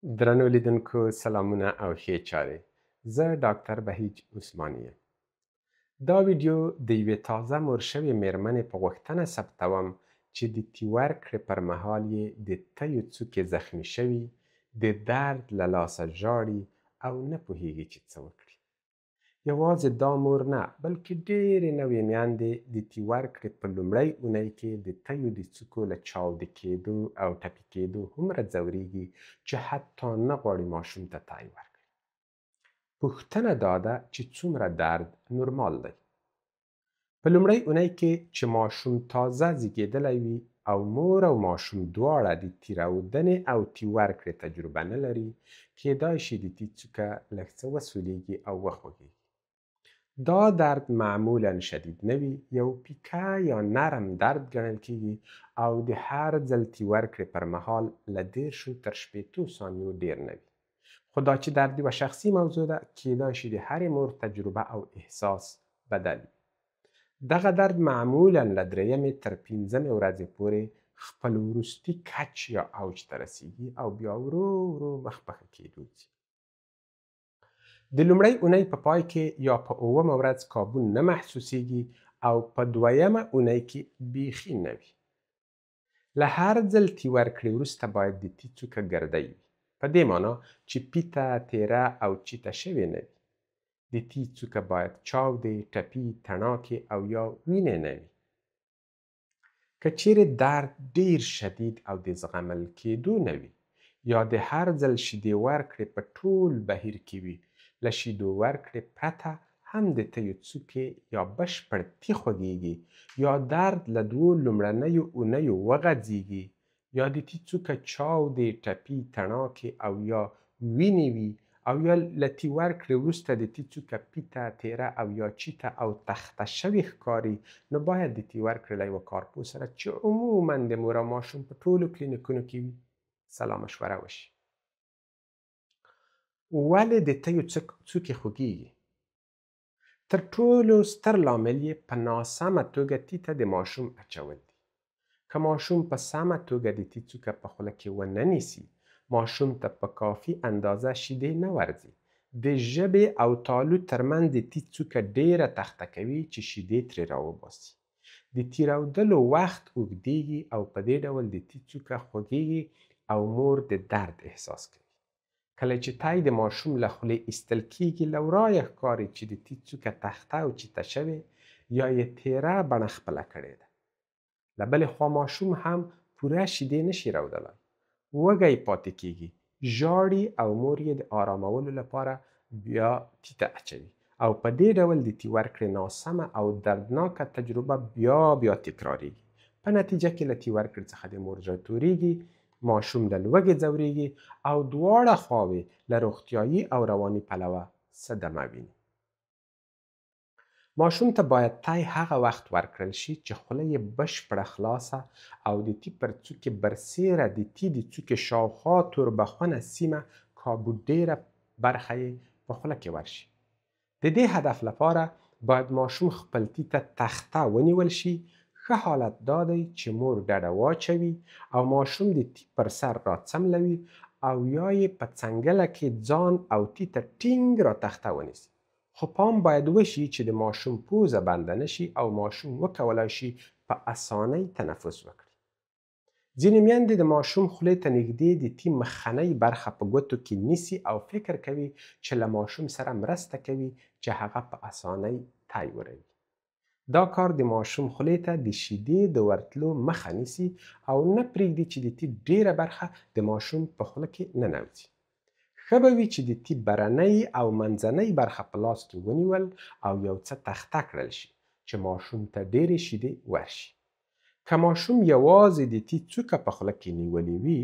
درنو لیدونکو سلامونه او ښې چارې. زه ډاکټر بهیج عثماني یم. دا ویډیو د یوې تازه مور شوې میرمنې په غوښتنه ثبتوم چې د تی ورکړې پر مهال یې د تیو څوکې زخمي شوي، د درد له لاسه ژاړي او نه پوهیږي چې څه وکړي. یوازې دا مور نه، بلکې ډېرې نوې میندې د تی ورکړې په لومړۍ اونۍ کې د تیو د څوکو له چاودې کېدو او ټپي کېدو هومره ځورېږي چې حتی نه غواړي ماشوم ته تی ورکړي. پوښتنه دا ده چې څومره درد نورمال دی. په لومړۍ اونۍ کې چې ماشوم تازه زیږېدلی وي او مور او ماشوم دواړه د تیرودنې او تی ورکړې تجربه نه لري، کېدای شي د تی څوکه لږ څه وسولېږي او وخوږېږي. دا درد معمولا شدید نه وي، یو پیکه یا نرم درد ګڼل کېږي او د هر ځل تی ورکړې پر مهال له 10 تر 15 ثانیو ډیر نه وي. خو دا چې درد یوه شخصي موضوع ده، کېدای شي د هرې مور تجربه او احساس بدل وي. دغه درد معمولا له 3 تر 5 ورځې پورې خپل وروستي کچ یا اوج ته رسیږي او بیا ورو ورو مخ په ښه کېدو ځي. د لومړۍ اونۍ په پای کې یا په 9مه ورځ کابون نه محسوسیږي او په 2مه اونۍ کې بیخي نه وي. له هر ځل تی ورکړې وروسته باید د تی څوکه ګردۍ وي، په دې معنا چې پیته، تیره او چیته شوې نه وي. د تی څوکه باید چاودې، ټپي، تڼاکې او یا وینې نه وي. که چیرې درد ډیر شدید او د زغمل کېدو نه وي، یا د هر ځل شیدې ورکړې په ټول بهیر کې وي، له شیدو ورکړې پرته هم د تیو څوکې یا بشپړ تی خوږیږي، یا درد له 2 لومړنیو اونیو وغځیږي، یا د تی څوکه چاودې، ټپي، تڼاکې او یا وینې وي، او یا له تی ورکړې وروسته د تی څوکه پیته، تیره او یا چیته او تخته شوې ښکاري، نو باید د تی ورکړې له یوه کارپوه سره چې عموماً د مور او ماشوم په ټولو کلینیکونو کې وي سلا مشوره وشي. ولې د تیو څوکې خوږیږي؟ تر ټولو ستر لامل یې په ناسمه توګه تی ته د ماشوم اچول دي. که ماشوم په سمه توګه د تی څوکه په خوله کې ونه نیسي، ماشوم ته په کافي اندازه شیدې نه ورځي. د ژبې او تالو ترمنځ د تی څوکه ډیره تخته کوي چې شیدې ترې راوباسي. د تیرودلو وخت اوږدیږي او په دې ډول د تی څوکه خوږیږي او مور د درد احساس کوي. کله چې تی د ماشوم له خولې ایستل کېږي، له ورایه ښکاري چې د تی څوکه تخته او چیته شوې یا یې تیره بڼه خپله کړې ده. له بلې خوا ماشوم هم پوره شیدې نشي راوړلی، وږی پاتې کېږي، ژاړي او مور یې د آرامولو لپاره بیا تی ته اچوي او په دې ډول د تی ورکړې ناسمه او دردناکه تجربه بیا تکراریږي. په نتیجه کې له تی ورکړې څخه د مور زړه تورېږي، ماشوم له لوږې ځورېږي او دواړه خواوې له روغتیایي او رواني پلوه صدمه ویني. ماشوم ته باید تی هغه وخت ورکړل شي چې خوله یې بشپړه خلاصه او د تی پر څوکې برسیره د تی د څوکې شاوخوا توربخونه سیمه کابو ډیره برخه یې په خوله کې ورشي. د دې هدف لپاره باید ماشوم خپل تی ته تخته ونیول شي. ښه حالت دا دی چې مور ډډه واچوي او ماشوم د تی پر سر راڅملوي او یا یې په څنګله کې ځان او تی ته ټینګ را تخته ونیسي. خو پام باید وشي چې د ماشوم پوزه بنده نشي او ماشوم وکولای شي په اسانۍ تنفس وکړي. ځینې میندې د ماشوم خولې ته نږدې د تی مخنۍ برخه په ګوتو کې نیسي او فکر کوي چې له ماشوم سره مرسته کوي چې هغه په اسانۍ تی وروي. دا کار د ماشوم خولې ته د شیدې د ورتلو مخه نیسي او نه پرېږدي چې د تی ډیره برخه د ماشوم په خوله کې ننوځي. ښه به وي چې د تی برنۍ او منځنۍ برخه په لاس کې ونیول او یو څه تخته کړل شي چې ماشوم ته ډیرې شیدې ورشي. که ماشوم یوازې د تی څوکه په خوله کې نیولې وي،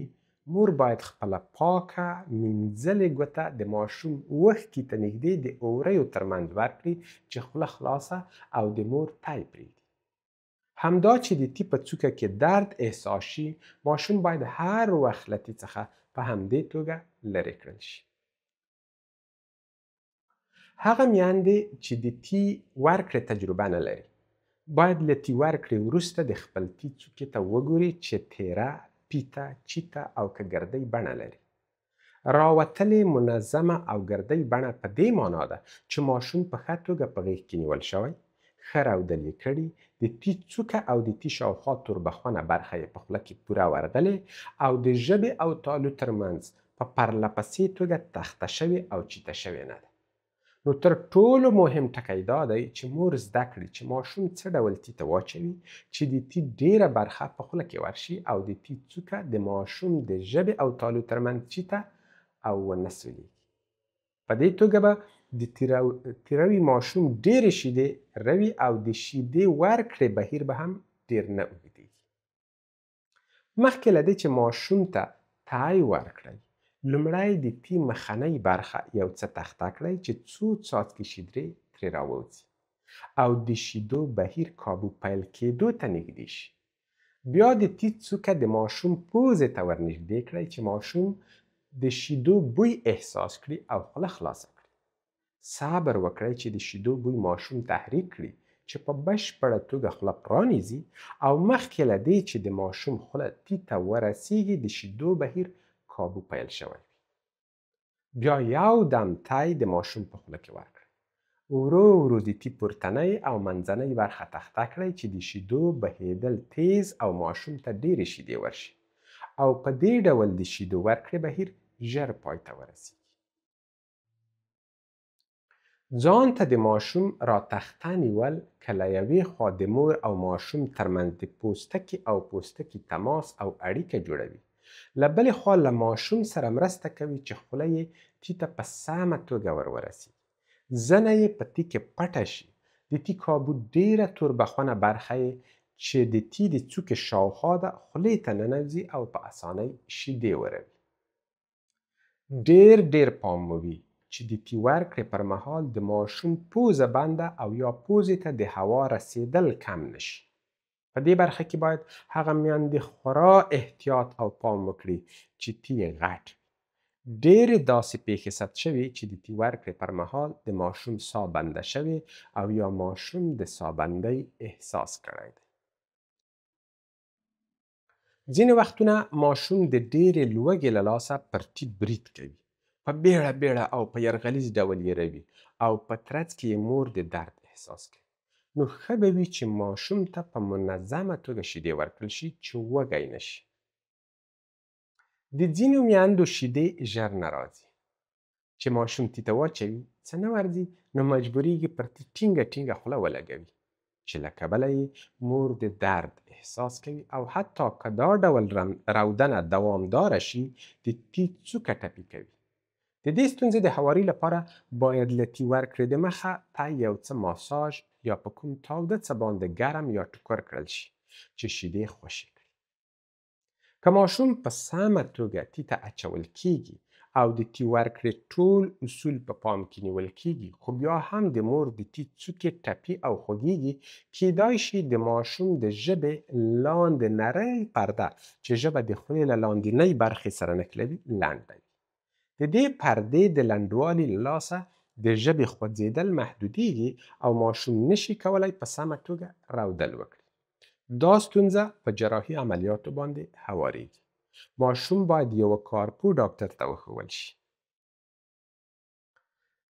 مور باید خپله پاکه مینځلې ګوته د ماشوم وښکي ته نږدې د اوریو ترمنځ ورکړي چې خوله خلاصه او د مور تی پرېږدي. همدا چې د تی په څوکه کې درد احساس شي، ماشوم باید هر وخت له تی څخه په همدې توګه لرې کړل شي. هغه میندې چې د تی ورکړې تجربه نه لري، باید له تی ورکړې وروسته د خپل تی څوکې ته وګوري چې تیره، پیته، چیته او که ګردۍ بڼه لري. راوتلې منظمه او ګردۍ بڼه په دې معنا ده چې ماشوم په ښه توګه په غېږ کې نیول شوی، ښه راودل یې کړي، د تی څوکه او د تی شاوخوا توربخونه برخه یې په خوله کې پوره ورغلې او د ژبې او تالو ترمنځ په پرله پسې توګه تخته شوې او چیته شوې نه ده. نو تر ټولو مهم ټکی دا دی چې مور زده کړي چې ماشوم څه ډول تی ته واچوي چې د تی ډیره برخه په خوله کې ورشي او د تی څوکه د ماشوم د ژبې او تالو ترمنځ چیته او ونه سولېږي. په دې توګه به د تیروي ماشوم ډیرې شیدې روي او د شیدې ورکړې بهیر به هم ډیر نه اوږدېږي. مخکې له دې چې ماشوم ته تای ورکړئ، لومړی د تی مخنۍ برخه یو څه تخته کړئ چې څو څاڅکي شیدې ترې راووځي او د شیدو بهیر کابو پیل کېدو ته نږدې شي. بیا د تی څوکه د ماشوم پوزې ته ورنږدې کړئ چې ماشوم د شیدو بوی احساس کړي او خوله خلاصه کړي. صبر وکړئ چې د شیدو بوی ماشوم تحریک کړي چې په بشپړه توګه خوله پرانیزي او مخکې له دې چې د ماشوم خوله تی ته ورسیږي د شیدو بهیر کابو پیل شوی وي. بیا یو دم تای د ماشوم په خوله کې ورکړئ. ورو ورو د تی پورتنۍ او منځنۍ برخه تخته کړئ چې د شیدو بهیدل تیز او ماشوم ته ډیرې شیدې ورشي او په دې ډول د شیدو ورکړې بهیر ژر پای ته ورسیږي. ځان ته د ماشوم را تخته نیول که له یوې خوا د مور او ماشوم ترمنځ د پوستکي او پوستکي تماس او اړیکه جوړوي، له بلې خوا له ماشوم سره مرسته کوي چې خوله یې تی ته په سمه توګه ورسیږي. زنه یې په تی کې پټه شي. د تی کابو ډیره توربخونه برخه یې چې د تی د څوکې شاوخوا ده خولې ته ننوځي او په اسانۍ شیدې وروي. ډیر پام مو وي چې د تی ورکړې پر مهال د ماشوم پوزه بنده او یا پوزې ته د هوا رسیدل کم نشي. په دې برخه کې باید هغه میندې خورا احتیاط او پام وکړي چې تی یې غټ. ډیرې داسې پیښې ثبت شوي چې د تی ورکړې پر مهال د ماشوم ساه بنده شوې او یا ماشوم د ساه بندۍ احساس کړی دی. ځینې وختونه ماشوم د ډیرې لوږې له لاسه پر تی برید کوي. په بیړه او په یرغلیز ډول یې روي او په ترڅ کې یې مور د درد احساس کوي. نو ښه به وي چې ماشوم ته په منظمه توګه شیدې ورکړل شي چې وږی نشي. د ځینو میندو شیدې ژر نه راځي. چې ماشوم تی ته واچوي څه نه ورځي نو مجبوریږي پر تی ټینګه خوله ولګوي چې له کبله یې مور د درد احساس کوي او حتی که دا ډول رودنه دوامداره شي د تی څوکه ټپي کوي. د دې ستونزې د هواري لپاره باید له تی ورکړې د مخه تی یو څه ماساژ یا په کوم تاوده څه باندې ګرم یا ټکور کړل شي چې شیدې خوشې کړي. که ماشوم په سمه توګه تی ته اچول کیږي او د تی ورکړې ټول اصول په پام کې نیول کیږي، خو بیا هم د مور د تی څوکې ټپي او خوږیږي، کیدای شي د ماشوم د ژبې لاندې نرۍ پرده چې ژبه د خولې له لاندینۍ برخې سره نښلوي لنډه وي. د دې پردې د لنډوالي له لاسه د ژبې خوځېدل محدودیږي او ماشوم نشي کولای په سمه توګه رودل وکړي. دا ستونزه په جراحي عملیاتو باندې هواریږي. ماشوم باید یو کارپو ډاکټر ته وښودل شي.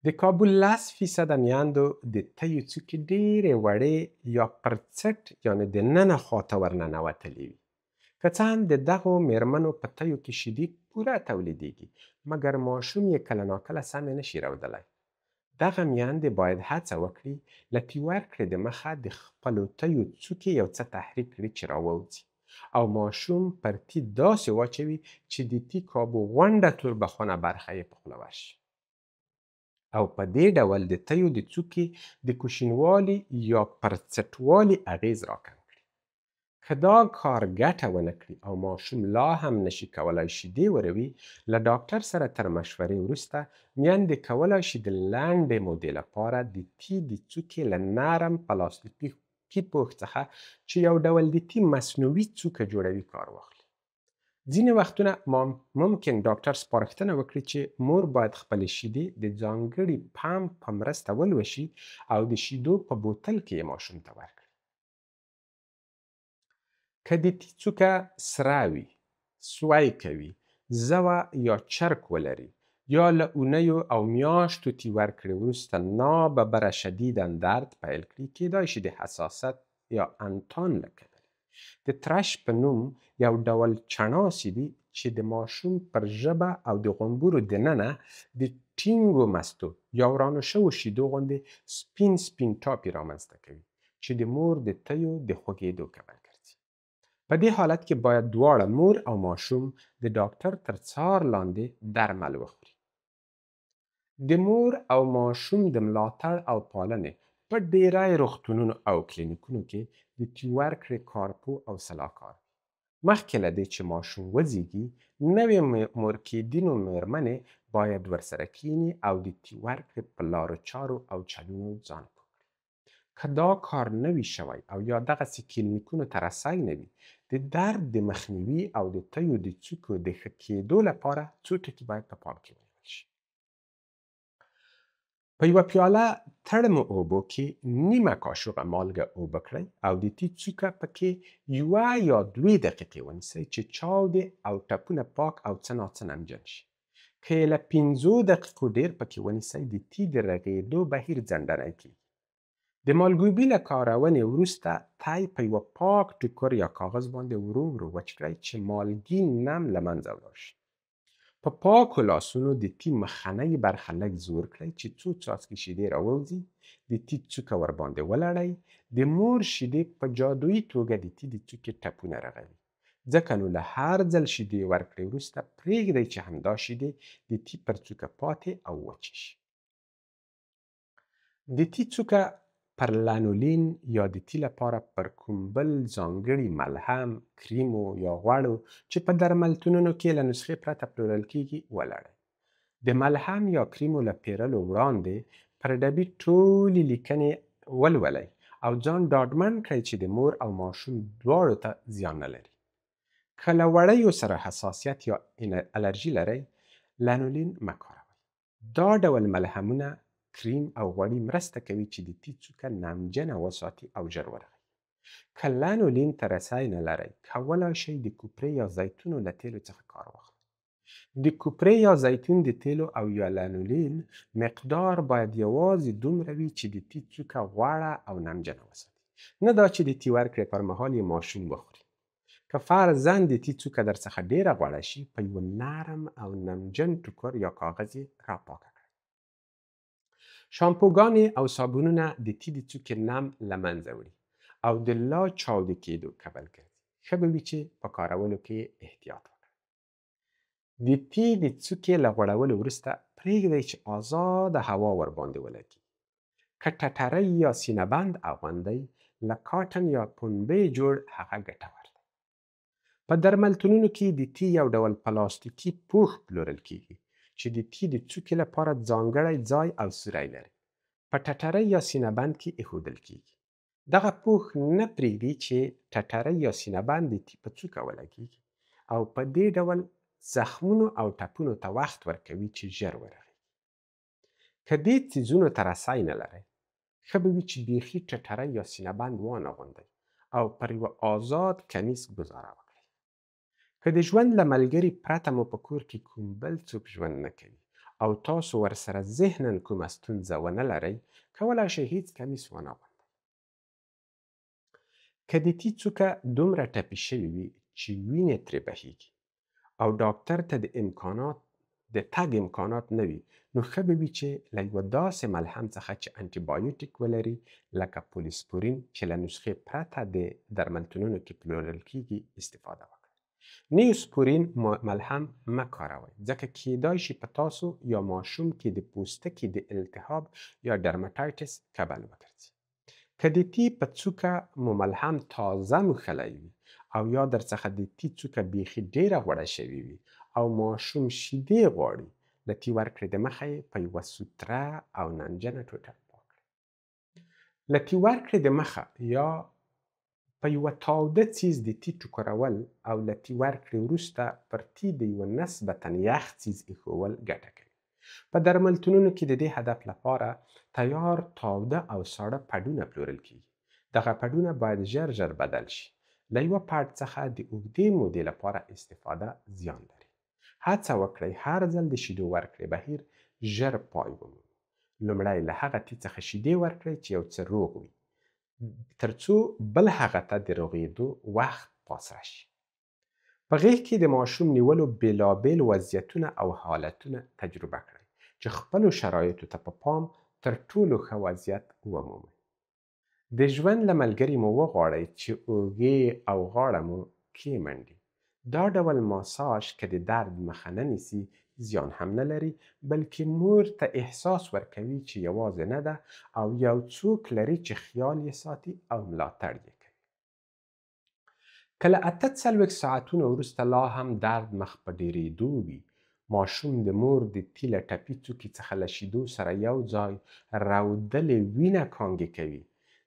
د کابل 10% میندو د تیو څوکې ډیرې وړې یا پرڅټ یعنی د ننه خواته ورننوتلې وي. که څه هم د دغو میرمنو په تیو کې شیدې پوره تولیدیږي، مګر ماشوم یې کله ناکله سمې نشي رودلی. دغه میندې باید هڅه وکړي له تی ورکړې د مخه د خپلو تیو څوکې یو څه تحریک کړي چې راووځي او ماشوم پر تی داسې واچوي چې د تی کابو غونډه توربخونه برخه یې په خوله ورشي او په دې ډول د تیو د څوکې د کوچنوالي یا پرڅټوالي اغیز راکم کړي. که دا کار ګټه ونه کړي او ماشوم لا هم نشي کولای شیدې وروي، له ډاکټر سره تر مشورې وروسته میندې کولای شي د لنډې مودې لپاره د تی د څوکې له نرم پلاستیکي پوښ څخه چې یو ډول د تی مصنوعي څوکه جوړوي کار واخلي. ځینې وختونه ممکن ډاکټر سپارښتنه وکړي چې مور باید خپلې شیدې د ځانګړي پمپ په مرسته ولوشي او د شیدو په بوتل کې یې ماشوم ته ورکړي. که د تی څوکه سره وي، سوی کوي زوه یا چرک ولري یا له اونیو او میاشتو تی ورکړې وروسته ناببره شدیداً درد پیل کړي، کیدای شي د حساسیت یا انتان له کبله د ترش په نوم یو ډول چڼاسې دي چې د ماشوم پر ژبه او د غومبورو دننه د ټینګو مستو یا ورانو شوو شیدو غوندې سپین ټاپې رامنځته کوي چې د مور د تیو د خوږېدو کبل ګرځي. په دې حالت کې باید دواړه مور او ماشوم د ډاکټر تر څار لاندې درمل وخوري. د مور او ماشوم د ملاتړ او پالنې په ډیری روغتونونو او کلینیکونو کې د تی ورکړې کارپوه او سلاکار وي. مخکې له دې چې ماشوم وزیږي، نوې مورکېدینو مېرمنې باید ورسره کینی او د تی ورکړې په لارو چارو او چلونو ځان پوه کړي. که دا کار نه وي شوی او یا دغسې کلینیکونو ته رسی نه وي، د درد د مخنیوي او د تیو د څوکو د ښه کېدو لپاره څو ټکي باید په پام کې ونیول شي. په یوه پیاله تړمو اوبو کې نیمه کاشوغه مالګه اوبه کړئ او د تی څوکه پکې 1 یا 2 دقیقې ونیسئ چې چاودې او ټپونه پاک او څه ناڅه نمجن شي. که یې له 5 دقیقو ډیر پکې ونیسئ، د تی د رغېدو بهیر ځنډنی کیږي. د مالګوبي له کارونې وروسته تی په یوه پاک ټوکر یا کاغذ باندې ورو ورو وچ کړئ چې مالګین نم له منځه ولاړ شي. په پاکو لاسونو د تی مخنۍ برخه لږ زور کړئ چې څو څاڅکي شیدې راووځي. د تی څوکه ورباندې ولړئ. د مور شیدې په جادویي توګه د تی د څوکې ټپونه رغوي. ځکه نو له هر ځل شیدې ورکړې وروسته پرېږدئ چې همدا شیدې د تی پر څوکه پاتې او وچې شي. د تی څوکه پر لانولین یا د تی لپاره پر کوم بل ځانګړي ملهم، کریمو یا غوړو چې په درملتونونو کې له نسخې پرته پلورل کیږي ولړئ. د ملهم یا کریمو له پیرلو وړاندې پر ډبي ټولې لیکنې ولولئ او ځان ډاډمن کړئ چې د مور او ماشوم دواړو ته زیان نه لري. که له وړیو سره حساسیت یا الرژي لرئ، لانولین مه کاروئ. دا ډول ملهمونه، کریم او غوړي مرسته کوي چې د تی څوکه نمجنه وساتي او ژر ورغوي. که لانولین ته رسی نه لرئ، کولی شئ د کوپرې یا زیتونو له تیلو څخه کار واخلئ. د کوپرې یا زیتون د تیلو او یا لانولین مقدار باید یوازې دومره وي چې د تی څوکه غوړه او نمجنه وساتي، نه دا چې د تی ورکړې پر مهال یې ماشوم وخوري. که فرضاً د تی څوکه در څخه ډیره غوړه شي، په یو نرم او نمجن ټوکر یا کاغذ یې راپاکه کړئ. شامپوګانې او صابونونه د تی د څوکې نم له منځه وړي او د لا چاودې کېدو کبل ګرځي. ښه به وي چې په کارولو کې احتیاط وکړئ. د تی د څوکې له غوړولو وروسته پرېږدئ چې آزاده هوا ورباندې ولګي. که ټټرۍ یا سینه بند اغوندئ، له کاټن یا پنبې جوړ هغه ګټور دی. په درملتونونو کې د تی یو ډول پلاستیکي پوښ پلورل کیږي چې د تی د څوکې لپاره ځانګړی ځای او سوری لري. په ټټرۍ یا سینه بند کې ایښودل کیږي. دغه پوښ نه پرېږدي چې ټټرۍ یا سینه بند د تی په څوکه ولګیږي او په دې ډول زخمونو او ټپونو ته وخت ورکوي چې ژر ورغېږي. که دې څیزونو ته رسی نه لرئ، ښه به وي چې بیخي ټټرۍ یا سینه بند وانه غوندئ او پر یوه آزاد کمیس ګزاره وکړئ. که د ژوند له ملګري پرته مو په کور کې کوم بل څوک ژوند نه کوي او تاسو ورسره ذهناً کومه ستونزه ونه لرئ، کولی شئ هیڅ کمیس ونه غوندئ. که د تی څوکه دومره ټپي شوې وي چې وینې ترې بهیږي او ډاکټر ته د تګ امکانات نه وي، نو ښه به وي چې له یوه داسې ملهم څخه چې انټي بایوټیک ولري لکه پولیسپورین چې له نسخې پرته د درملتونونو کې پلورل کیږي استفاده وکړئ. نیوسپورین ملهم مه کاروئ ځکه کیدای شي په تاسو یا ماشوم کې د پوستکي د التهاب یا ډرماټایټس کبل وګرځي. که د تی په څوکه مو ملهم تازه موښلی وي او یا در څخه د تی څوکه بیخي ډیره غوړه شوې وي او ماشوم شیدې غواړي، له تی ورکړې دمخه یې په یوه سوتره او نمجنه ټوټه پاک کړئ. له تی ورکړې دمخه یا په یوه تاوده څیز د تی ټوکرول او له تی ورکړې وروسته پر تی د یوه نسبتاً یخ څیز ایښول ګټه کوي. په درملتونونو کې د دې هدف لپاره تیار تاوده او ساړه پډونه پلورل کیږي. دغه پډونه باید ژر ژر بدل شي. له یوه پډ څخه د اوږدې مودې لپاره استفاده زیان لري. هڅه وکړئ هر ځل د شیدو ورکړې بهیر ژر پای ومومي. لومړی له هغه تی څخه شیدې ورکړئ چې یو څه روغ وي، ترڅو بل هغه ته د روغېدو وخت پاسره شي. په غېږ کې د ماشوم نیولو بېلابېل وضعیتونه او حالتونه تجربه کړئ چې خپلو شرایطو ته په پام تر ټولو ښه وضعیت ومومئ. د ژوند له ملګري مو وغواړئ چې اوږې او غاړه مو کېمنډي. دا ډول ماساژ که د درد مخه نه نیسي زیان هم نه لري، بلکې مور ته احساس ورکوي چې یوازې نه ده او یو څوک لري چې خیال یې ساتي او ملاتړ یې کوي. که له 48 ساعتونو وروسته لا هم درد مخ په ډېرېدو وي، ماشوم د مور د تیله ټپي څوکې څخه له شیدو سره یو ځای رودلې وینه کانګې کوي.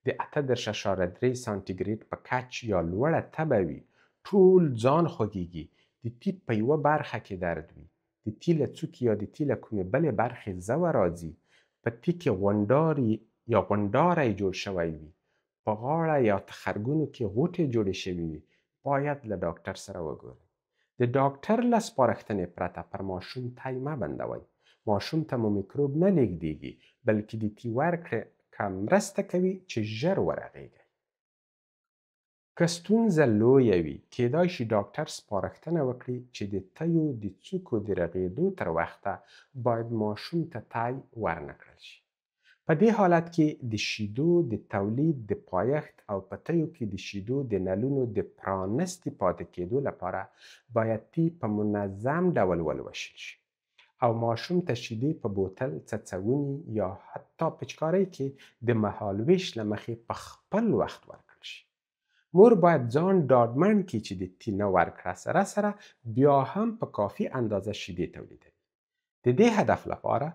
د 38.3 سانتیګریډ په کچ یا لوړه تبه وي، ټول ځان خوږیږي، د تیپ په یوه برخه کې درد وي، د تیله څوکې یا د تیله کومې بلې برخې زوه راځي، په تیک کې غونډاری جوړ شوی وي، په غاړه یا تخرګونو کې غوټې جوړې شوي وي، باید له ډاکټر سره وګورئ. د ډاکټر له سپارښتنې پرته پر ماشوم تی مه بندوئ. ماشوم ته مو میکروب نه لیږدېږي، بلکې د تی ورکړه مرسته کوي چې ژر ورغېږئ. که ستونزه لویه وي، کیدای شي ډاکټر سپارښتنه وکړي چې د تیو د څوکو د رغېدو تر وخته باید ماشوم ته تی ورنه کړل شي. په دې حالت کې د شیدو د تولید د پایښت او په تیو کې د شیدو د نلونو د پرانستې پاتې کېدو لپاره باید تی په منظم ډول ولوشل شي او ماشوم ته شیدې په بوتل، څڅوني یا حتی پچکارۍ کې د مهالویش له مخې په خپل وخت ورکړل شي. مور باید ځان ډاډمن کړي چې د تی نه ورکړه سره بیا هم په کافي اندازه شیدې تولیدوي. د دې هدف لپاره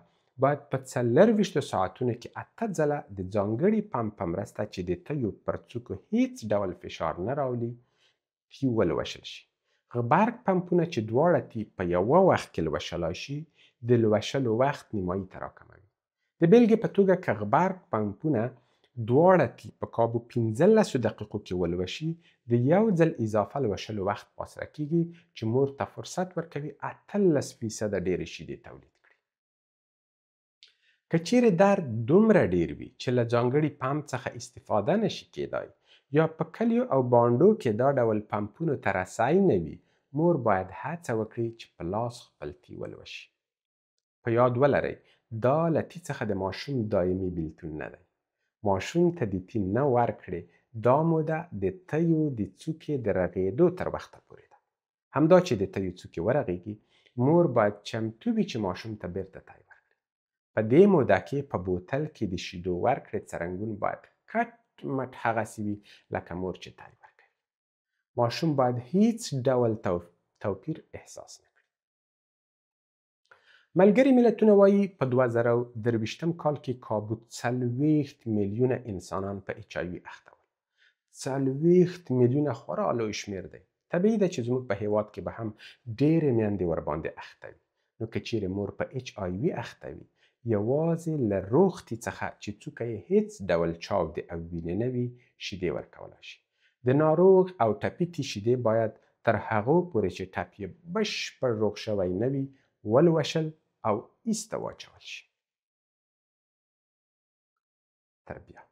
باید په 24 ساعتونو کې 8 ځله د ځانګړي پمپ په مرسته چې د تیو پر څوکو هیڅ ډول فشار نه راولي تی ولوشل شي. غبرګ پمپونه چې دواړه تی په یوه وخت کې لوشلای شي د لوشلو وخت نیمایي ته راکموي. د بیلګې په توګه که غبرګ پمپونه دواړه تی په کابو 15 دقیقو کې ولوشي، د یو ځل اضافه لوشلو وخت پاسره کیږي چې مور ته فرصت ورکوي 18% ډېرې شیدې تولید کړي. که چیرې درد دومره ډېر وي چې له ځانګړي پمپ څخه استفاده نشي کېدای یا په کلیو او بانډو کې دا ډول پمپونو ته رسۍ نه وي، مور باید هڅه وکړي چې په لاس خپل تی ولوشي. په یاد ولرئ دا له تی څخه د ماشوم دایمي بیلتون نه دی. ماشوم ته د تی نه ورکړې دا موده د تیو د څوکې د رغېدو تر وخته پورې ده. همدا چې د تیو څوکې ورغېږي، مور باید چمتو وي چې ماشوم ته بیرته تی ورکړي. په دې موده کې په بوتل کې د شیدو ورکړې څرنګون باید کټ مټ هغسې وي لکه مور چې تی ورکوي. ماشوم باید هیڅ ډول توپیر احساس نه کړي. ملګري ملتونه وایي په 2023 کال کې کابو 40 میلیونه انسانان په اچ آی وي اخته ول. 40 میلیونه خورا لوی شمیر دی. طبیعي ده چې زموږ په هیواد کې به هم ډېرې میندې ورباندې اخته وي. نو که چیرې مور په اچ آی وي اخته وي، یوازې له روغ تی څخه چې څوکه یې هیڅ ډول چاودې او وینې نه وي شیدې ورکولی شي. د ناروغ او ټپي تی شیدې باید تر هغو پورې چې ټپ یې بشپړ روغ شوی نه وي ولوشل او ایسته واچول شي. تر بیا.